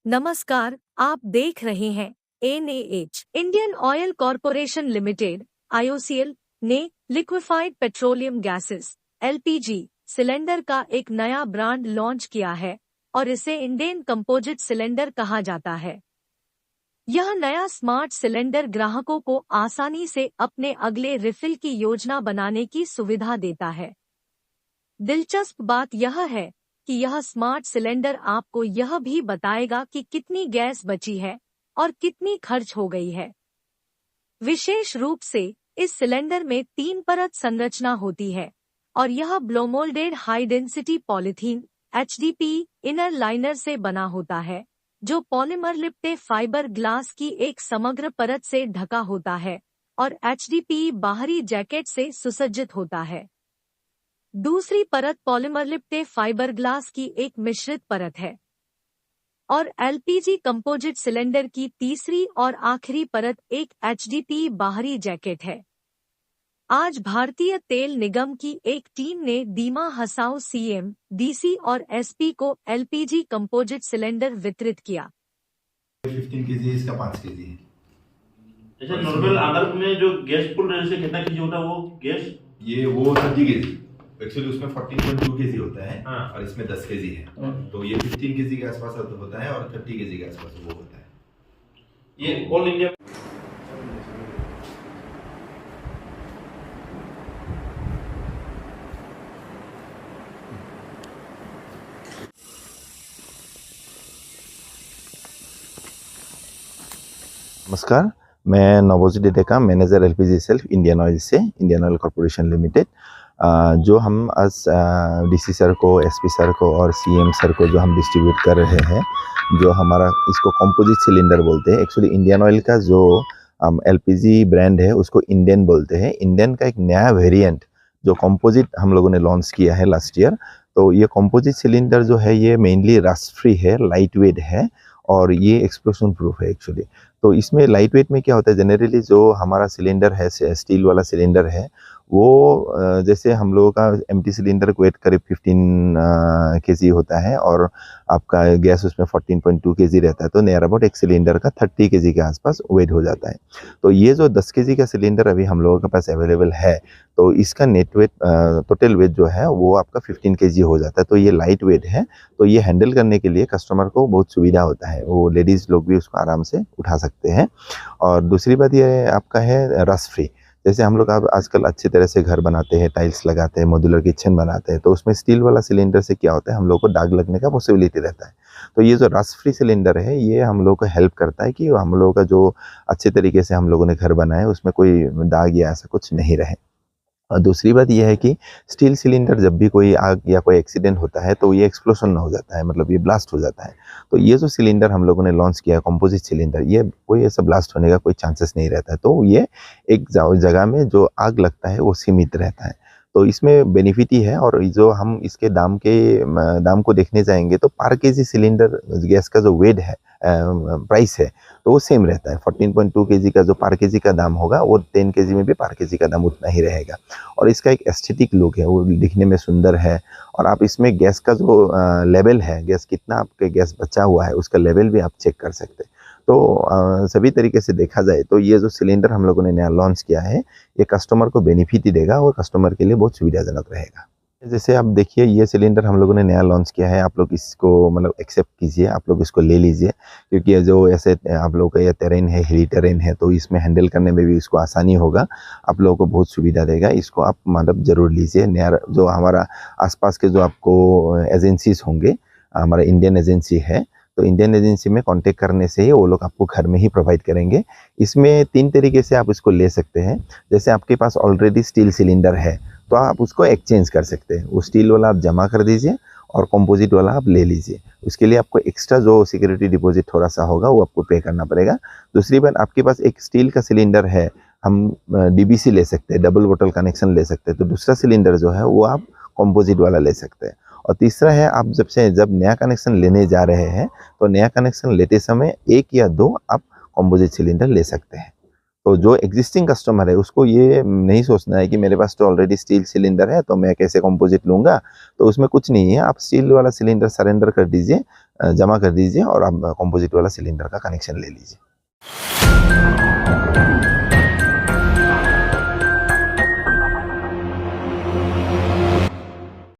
नमस्कार, आप देख रहे हैं NAH Indian Oil Corporation limited IOCL ने liquefied petroleum gases LPG cylinder का एक नया ब्रांड लॉन्च किया है और इसे इंडियन कंपोजिट सिलेंडर कहा जाता है। यह नया स्मार्ट सिलेंडर ग्राहकों को आसानी से अपने अगले रिफिल की योजना बनाने की सुविधा देता है। दिलचस्प बात यह है कि यह स्मार्ट सिलेंडर आपको यह भी बताएगा कि कितनी गैस बची है और कितनी खर्च हो गई है। विशेष रूप से इस सिलेंडर में 3 परत संरचना होती है और यह blow moulded high density polythene HDPE inner liner से बना होता है, जो पॉलीमर लिपटे फाइबर ग्लास की एक समग्र परत से ढका होता है और HDPE बाहरी जैकेट से सुसज्जित होता है। दूसरी परत पॉलीमर लिपटे फाइबर ग्लास की एक मिश्रित परत है और LPG कंपोजिट सिलेंडर की तीसरी और आखिरी परत एक HDPE बाहरी जैकेट है। आज भारतीय तेल निगम की एक टीम ने दीमा हसाओ CM, DC और SP को LPG कंपोजिट सिलेंडर वितरित किया। 15 केजी इसका 5 केजी है। अच्छा, नॉर्मल अगर में जो गैस पुल रहने से कितना केजी होता है वो गैस? ये वो 30 केजी एक्चुअली उसमें 14.2 केजी होता है। हाँ। और इसमें 10 केजी है। तो ये 15 केजी के आसपास होता है और 30 केजी के आसपास वो होता है। ये ऑल इंडिया नमस्कार, मैं Navojit Deka manager LPG sales Indian Oil से, इंडियन ऑयल कॉरपोरेशन लिमिटेड। जो हम आज DC सर को, SP सर को और CM सर को जो हम डिस्ट्रीब्यूट कर रहे हैं, जो हमारा इसको कंपोजिट सिलेंडर बोलते हैं। एक्चुअली इंडियन ऑयल का जो LPG ब्रांड है उसको इंडियन बोलते हैं। इंडियन का एक नया वेरिएंट जो कंपोजिट हम लोगों ने लॉन्च किया है लास्ट ईयर। तो ये कंपोजिट सिलेंडर जो है ये मेनली रस्ट फ्री है, लाइट वेट है और ये एक्सप्लोजन प्रूफ है एक्चुअली। तो इसमें लाइट वेट में क्या होता है, जनरली जो हमारा सिलेंडर है, स्टील वाला सिलेंडर है, वो जैसे हम लोगों का एम्प्टी सिलेंडर का वेट करीब 15 केजी होता है और आपका गैस उसमें 14.2 केजी रहता है। तो नियर अबाउट एक सिलेंडर का 30 केजी के आसपास वेट हो जाता है। तो ये जो 10 केजी का सिलेंडर अभी हम लोगों के पास अवेलेबल है, तो इसका नेट वेट, टोटल वेट जो है वो आपका 15 केजी हो जाता है। तो ये लाइट वेट है, तो ये हैंडल करने के लिए कस्टमर को बहुत सुविधा होता है। वो लेडीज़ लोग भी उसको आराम से उठा सकते हैं। और दूसरी बात ये आपका है रस्ट फ्री। जैसे हम लोग आजकल अच्छी तरह से घर बनाते हैं, टाइल्स लगाते हैं, मॉड्यूलर किचन बनाते हैं, तो उसमें स्टील वाला सिलेंडर से क्या होता है, हम लोग को दाग लगने का पॉसिबिलिटी रहता है। तो ये जो रस्ट फ्री सिलेंडर है ये हम लोग को हेल्प करता है कि हम लोगों का जो अच्छे तरीके से हम लोगों ने घर बनाया है उसमें कोई दाग या ऐसा कुछ नहीं रहे। और दूसरी बात यह है कि स्टील सिलेंडर जब भी कोई आग या कोई एक्सीडेंट होता है तो ये एक्सप्लोजन हो जाता है, मतलब ये ब्लास्ट हो जाता है। तो ये जो सिलेंडर हम लोगों ने लॉन्च किया है कंपोजिट सिलेंडर, ये कोई ऐसा ब्लास्ट होने का कोई चांसेस नहीं रहता है। तो ये एक जगह में जो आग लगता है वो सीमित रहता है। तो इसमें बेनिफिट ही है। और जो हम इसके दाम को देखने जाएंगे तो पर केजी सिलेंडर गैस का जो वेट है, प्राइस है, तो वो सेम रहता है। 14.2 केजी का जो पर केजी का दाम होगा वो 10 केजी में भी पर केजी का दाम उतना ही रहेगा। और इसका एक एस्थेटिक लुक है, वो दिखने में सुंदर है। और आप इसमें गैस का जो लेवल है, गैस कितना आपके गैस बचा हुआ है उसका लेवल भी आप चेक कर सकते हैं। तो सभी तरीके से देखा जाए तो ये जो सिलेंडर हम लोगों ने नया लॉन्च किया है ये कस्टमर को बेनिफिट ही देगा और कस्टमर के लिए बहुत सुविधाजनक रहेगा। जैसे आप देखिए, ये सिलेंडर हम लोगों ने नया लॉन्च किया है। आप लोग इसको मतलब एक्सेप्ट कीजिए, आप लोग इसको ले लीजिए, क्योंकि ये जो ऐसे आप लोगों का ये टेरेन है, हिली टेरेन है, तो इसमें हैंडल करने में भी इसको आसानी होगा, आप लोगों को बहुत सुविधा देगा। इसको आप मतलब ज़रूर लीजिए। नया जो हमारा आसपास के जो आपको एजेंसीज होंगे, हमारा इंडियन एजेंसी है, तो इंडियन एजेंसी में कांटेक्ट करने से ही वो लोग आपको घर में ही प्रोवाइड करेंगे। इसमें 3 तरीके से आप इसको ले सकते हैं। जैसे आपके पास ऑलरेडी स्टील सिलेंडर है तो आप उसको एक्सचेंज कर सकते हैं। वो स्टील वाला आप जमा कर दीजिए और कंपोजिट वाला आप ले लीजिए। उसके लिए आपको एक्स्ट्रा जो सिक्योरिटी डिपॉजिट थोड़ा सा होगा वो आपको पे करना पड़ेगा। दूसरी बात, आपके पास एक स्टील का सिलेंडर है, हम DBC ले सकते हैं, डबल बॉटल कनेक्शन ले सकते हैं, तो दूसरा सिलेंडर जो है वो आप कंपोजिट वाला ले सकते हैं। और तीसरा है, आप जब नया कनेक्शन लेने जा रहे हैं तो नया कनेक्शन लेते समय 1 या 2 आप कंपोजिट सिलेंडर ले सकते हैं। तो जो एग्जिस्टिंग कस्टमर है उसको ये नहीं सोचना है कि मेरे पास तो ऑलरेडी स्टील सिलेंडर है तो मैं कैसे कंपोजिट लूँगा, तो उसमें कुछ नहीं है। आप स्टील वाला सिलेंडर सरेंडर कर दीजिए, जमा कर दीजिए और आप कंपोजिट वाला सिलेंडर का कनेक्शन ले लीजिए।